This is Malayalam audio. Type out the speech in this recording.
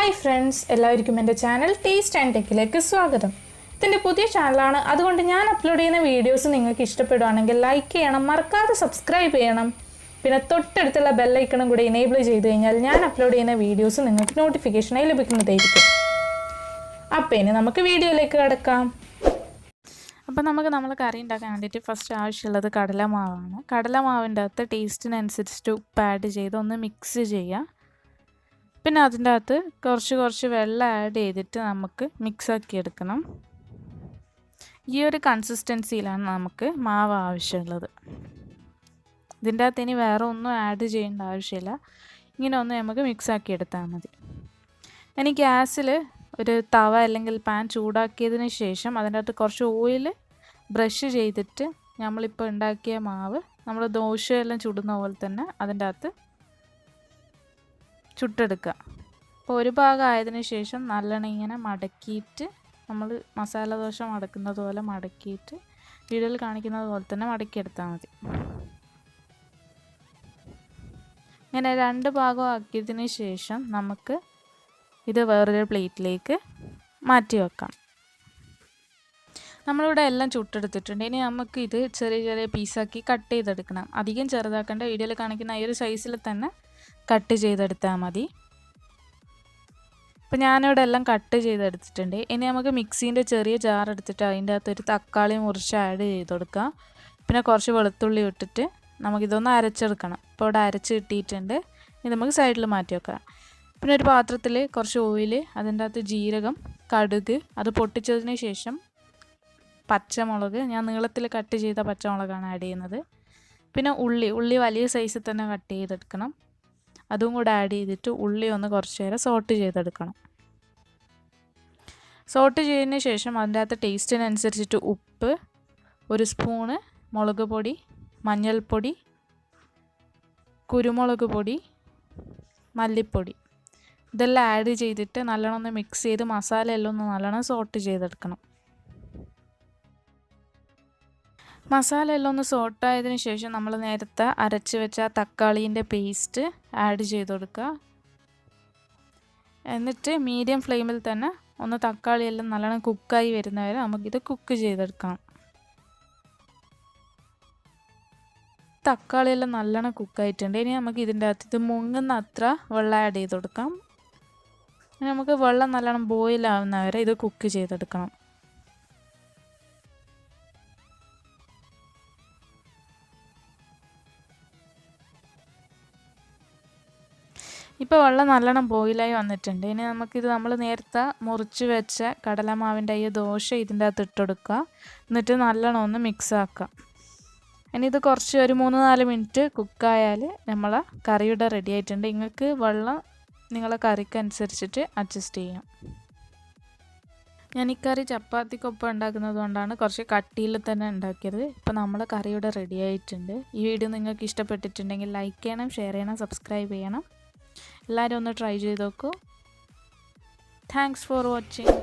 ഹായ് ഫ്രണ്ട്സ്, എല്ലാവർക്കും എൻ്റെ ചാനൽ ടേസ്റ്റ് ആൻഡ് ടെക്കിലേക്ക് സ്വാഗതം. ഇതിൻ്റെ പുതിയ ചാനലാണ്, അതുകൊണ്ട് ഞാൻ അപ്ലോഡ് ചെയ്യുന്ന വീഡിയോസ് നിങ്ങൾക്ക് ഇഷ്ടപ്പെടുകയാണെങ്കിൽ ലൈക്ക് ചെയ്യണം, മറക്കാതെ സബ്സ്ക്രൈബ് ചെയ്യണം. പിന്നെ തൊട്ടടുത്തുള്ള ബെല്ലൈക്കണും കൂടി എനേബിൾ ചെയ്ത് കഴിഞ്ഞാൽ ഞാൻ അപ്ലോഡ് ചെയ്യുന്ന വീഡിയോസ് നിങ്ങൾക്ക് നോട്ടിഫിക്കേഷനായി ലഭിക്കുന്നതായിരിക്കും. അപ്പോൾ ഇനി നമുക്ക് വീഡിയോയിലേക്ക് കിടക്കാം. അപ്പോൾ നമ്മൾ കറി ഉണ്ടാക്കാൻ വേണ്ടിയിട്ട് ഫസ്റ്റ് ആവശ്യമുള്ളത് കടലമാവാണ്. കടലമാവിൻ്റെ അകത്ത് ടേസ്റ്റിനനുസരിച്ചിട്ട് ഉപ്പ് ആഡ് ചെയ്ത് ഒന്ന് മിക്സ് ചെയ്യുക. പിന്നെ അതിൻ്റെ അകത്ത് കുറച്ച് വെള്ളം ആഡ് ചെയ്തിട്ട് നമുക്ക് മിക്സാക്കി എടുക്കണം. ഈ ഒരു കൺസിസ്റ്റൻസിയിലാണ് നമുക്ക് മാവ് ആവശ്യമുള്ളത്. ഇതിൻ്റെ അകത്ത് ഇനി വേറെ ഒന്നും ആഡ് ചെയ്യേണ്ട ആവശ്യമില്ല. ഇങ്ങനെ ഒന്ന് നമുക്ക് മിക്സാക്കി എടുത്താൽ മതി. ഇനി ഗ്യാസിൽ ഒരു തവ അല്ലെങ്കിൽ പാൻ ചൂടാക്കിയതിന് ശേഷം അതിൻ്റെ അകത്ത് കുറച്ച് ഓയിൽ ബ്രഷ് ചെയ്തിട്ട് നമ്മളിപ്പോൾ ഉണ്ടാക്കിയ മാവ് നമ്മൾ ദോശയെല്ലാം ചുടുന്ന പോലെ തന്നെ അതിൻ്റെ അകത്ത് ചുട്ടെടുക്കുക. അപ്പോൾ ഒരു ഭാഗം ആയതിനു ശേഷം നല്ലോണം ഇങ്ങനെ മടക്കിയിട്ട് നമ്മൾ മസാല ദോശ മടക്കുന്നത് പോലെ മടക്കിയിട്ട് വീഡിയോയിൽ കാണിക്കുന്നത് പോലെ തന്നെ മടക്കിയെടുത്താൽ മതി. ഇങ്ങനെ രണ്ട് ഭാഗം ആക്കിയതിന് ശേഷം നമുക്ക് ഇത് വേറൊരു പ്ലേറ്റിലേക്ക് മാറ്റി വെക്കാം. നമ്മളിവിടെ എല്ലാം ചുട്ടെടുത്തിട്ടുണ്ട്. ഇനി നമുക്ക് ഇത് ചെറിയ പീസാക്കി കട്ട് ചെയ്തെടുക്കണം. അധികം ചെറുതാക്കേണ്ട, വീഡിയോയിൽ കാണിക്കുന്ന ഈ ഒരു സൈസിൽ തന്നെ കട്ട് ചെയ്തെടുത്താൽ മതി. അപ്പോൾ ഞാനിവിടെ എല്ലാം കട്ട് ചെയ്തെടുത്തിട്ടുണ്ട്. ഇനി നമുക്ക് മിക്സീൻ്റെ ചെറിയ ജാർ എടുത്തിട്ട് അതിൻ്റെ അകത്തൊരു തക്കാളി മുറിച്ച് ആഡ് ചെയ്ത് കൊടുക്കുക. പിന്നെ കുറച്ച് വെളുത്തുള്ളി ഇട്ടിട്ട് നമുക്കിതൊന്ന് അരച്ചെടുക്കണം. ഇപ്പോൾ ഇവിടെ അരച്ച് കിട്ടിയിട്ടുണ്ട്. ഇത് നമുക്ക് സൈഡിൽ മാറ്റി വെക്കാം. പിന്നെ ഒരു പാത്രത്തിൽ കുറച്ച് ഓയിൽ, അതിൻ്റെ അകത്ത് ജീരകം, കടുക്, അത് പൊട്ടിച്ചതിന് ശേഷം പച്ചമുളക്, ഞാൻ നീളത്തിൽ കട്ട് ചെയ്ത പച്ചമുളകാണ് ആഡ് ചെയ്യുന്നത്. പിന്നെ ഉള്ളി വലിയ സൈസിൽ തന്നെ കട്ട് ചെയ്തെടുക്കണം. അതും കൂടെ ആഡ് ചെയ്തിട്ട് ഉള്ളി ഒന്ന് കുറച്ച് നേരം സോട്ട് ചെയ്തെടുക്കണം. സോട്ട് ചെയ്തതിന് ശേഷം അതിൻ്റെ അകത്ത് ടേസ്റ്റിനനുസരിച്ചിട്ട് ഉപ്പ്, ഒരു സ്പൂണ് മുളക് പൊടി, മഞ്ഞൾപ്പൊടി, കുരുമുളക് പൊടി, മല്ലിപ്പൊടി, ഇതെല്ലാം ആഡ് ചെയ്തിട്ട് നല്ലോണം ഒന്ന് മിക്സ് ചെയ്ത് മസാല എല്ലാം ഒന്ന് നല്ലോണം സോട്ട് ചെയ്തെടുക്കണം. മസാല എല്ലാം ഒന്ന് സോട്ടായതിനു ശേഷം നമ്മൾ നേരത്തെ അരച്ച് വെച്ച തക്കാളീൻ്റെ പേസ്റ്റ് ആഡ് ചെയ്ത് കൊടുക്കുക. എന്നിട്ട് മീഡിയം ഫ്ലെയിമിൽ തന്നെ ഒന്ന് തക്കാളിയെല്ലാം നല്ലോണം കുക്കായി വരുന്നവരെ നമുക്കിത് കുക്ക് ചെയ്തെടുക്കണം. തക്കാളിയെല്ലാം നല്ലോണം കുക്കായിട്ടുണ്ട്. ഇനി നമുക്ക് ഇതിൻ്റെ അകത്ത് ഇത് മുങ്ങുന്ന അത്ര വെള്ളം ആഡ് ചെയ്ത് കൊടുക്കാം. നമുക്ക് വെള്ളം നല്ലോണം ബോയിൽ ആവുന്നവരെ ഇത് കുക്ക് ചെയ്തെടുക്കണം. ഇപ്പോൾ വെള്ളം നല്ലോണം ബോയിലായി വന്നിട്ടുണ്ട്. ഇനി നമുക്കിത് നമ്മൾ നേരത്തെ മുറിച്ച് വെച്ച കടലമാവിൻ്റെ ഈ ദോശ ഇതിൻ്റെ അകത്ത് ഇട്ടെടുക്കുക. എന്നിട്ട് നല്ലോണം ഒന്ന് മിക്സ് ആക്കുക. ഇനി ഇത് കുറച്ച് ഒരു 3-4 മിനിറ്റ് കുക്കായാൽ നമ്മളെ കറിയുടെ റെഡി ആയിട്ടുണ്ട്. നിങ്ങൾക്ക് വെള്ളം നിങ്ങളെ കറിക്ക് അനുസരിച്ചിട്ട് അഡ്ജസ്റ്റ് ചെയ്യാം. ഞാൻ ഈ കറി ചപ്പാത്തിക്കൊപ്പം ഉണ്ടാക്കുന്നത് കൊണ്ടാണ് കുറച്ച് കട്ടിയിൽ തന്നെ ഉണ്ടാക്കിയത്. ഇപ്പോൾ നമ്മളെ കറിയുടെ റെഡി ആയിട്ടുണ്ട്. ഈ വീഡിയോ നിങ്ങൾക്ക് ഇഷ്ടപ്പെട്ടിട്ടുണ്ടെങ്കിൽ ലൈക്ക് ചെയ്യണം, ഷെയർ ചെയ്യണം, സബ്സ്ക്രൈബ് ചെയ്യണം. എല്ലാവരും ഒന്ന് ട്രൈ ചെയ്ത് നോക്കൂ. Thanks for watching.